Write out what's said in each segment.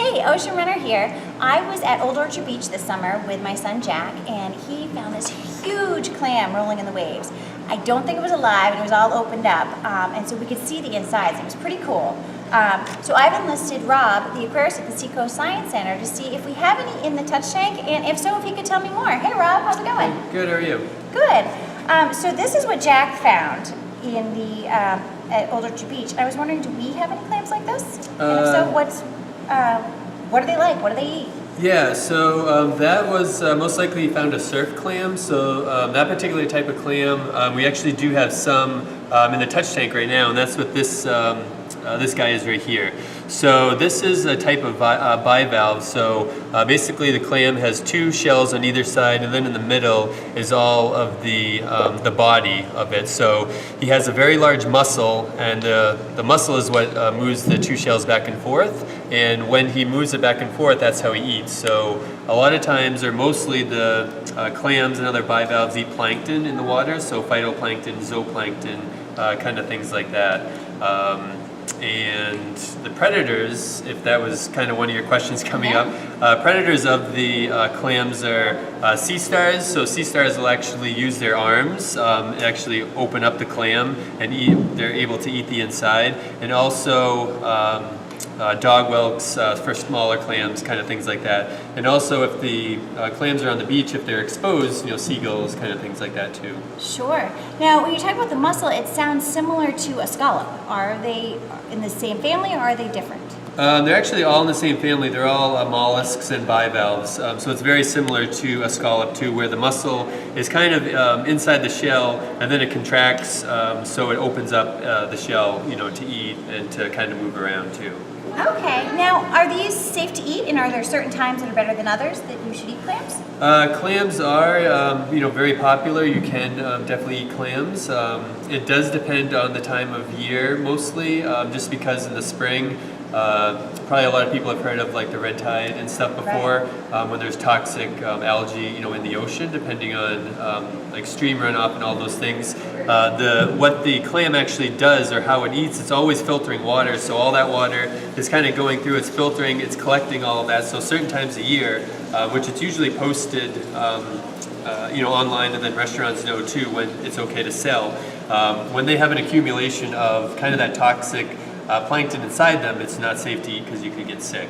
Hey, Ocean Runner here. I was at Old Orchard Beach this summer with my son Jack, and he found this huge clam rolling in the waves. I don't think it was alive, and it was all opened up, and so we could see the insides. It was pretty cool. So I've enlisted Rob, the aquarist at the Seacoast Science Center, to see if we have any in the touch tank, and if so, if he could tell me more. Hey Rob, how's it going? Good, how are you? Good. So this is what Jack found in the at Old Orchard Beach. I was wondering, do we have any clams like this? And if so, what are they like? What do they eat? Yeah, so that was most likely found a surf clam. So that particular type of clam, we actually do have some in the touch tank right now, and that's what this this guy is right here. So this is a type of bivalve. So basically the clam has two shells on either side, and then in the middle is all of the body of it. So he has a very large muscle, and the muscle is what moves the two shells back and forth. And when he moves it back and forth, that's how he eats. So a lot of times, or mostly, the clams and other bivalves eat plankton in the water. So phytoplankton, zooplankton, kind of things like that. And the predators, if that was kind of one of your questions coming up, predators of the clams are sea stars. So sea stars will actually use their arms, actually open up the clam and eat. They're able to eat the inside, and also dog whelks for smaller clams, kind of things like that. And also, if the clams are on the beach, if they're exposed, seagulls, kind of things like that too. Sure. Now, when you talk about the muscle, it sounds similar to a scallop. Are they in the same family, or are they different? They're actually all in the same family. They're all mollusks and bivalves. So it's very similar to a scallop too, where the muscle is kind of inside the shell, and then it contracts, so it opens up the shell, to eat and to kind of move around too. Okay. Now, are these safe to eat, and are there certain times that are better than others that you should eat clams? Clams are, very popular. You can definitely eat clams. It does depend on the time of year, mostly, just because in the spring, probably a lot of people have heard of like the red tide and stuff before, when there's toxic algae, in the ocean, depending on like stream runoff and all those things. What the clam actually does, or how it eats, it's always filtering water. So all that water is kind of going through, it's filtering, it's collecting all of that. So certain times a year, which it's usually posted, online, and then restaurants know too when it's okay to sell. When they have an accumulation of kind of that toxic plankton inside them, it's not safe to eat because you could get sick.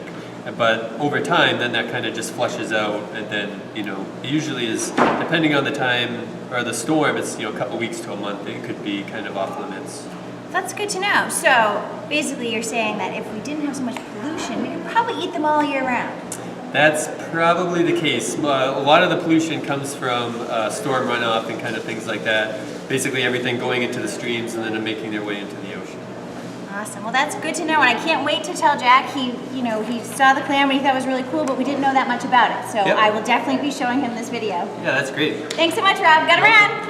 But over time, then that kind of just flushes out, and then, it usually is, depending on the time or the storm, it's, a couple weeks to a month, it could be kind of off limits. That's good to know. So basically you're saying that if we didn't have so much pollution, we could probably eat them all year round. That's probably the case. A lot of the pollution comes from storm runoff and kind of things like that. Basically everything going into the streams and then making their way into the ocean. Awesome. Well, that's good to know, and I can't wait to tell Jack. He saw the clam and he thought it was really cool, but we didn't know that much about it. So I will definitely be showing him this video. Yeah, that's great. Thanks so much, Rob. Got around.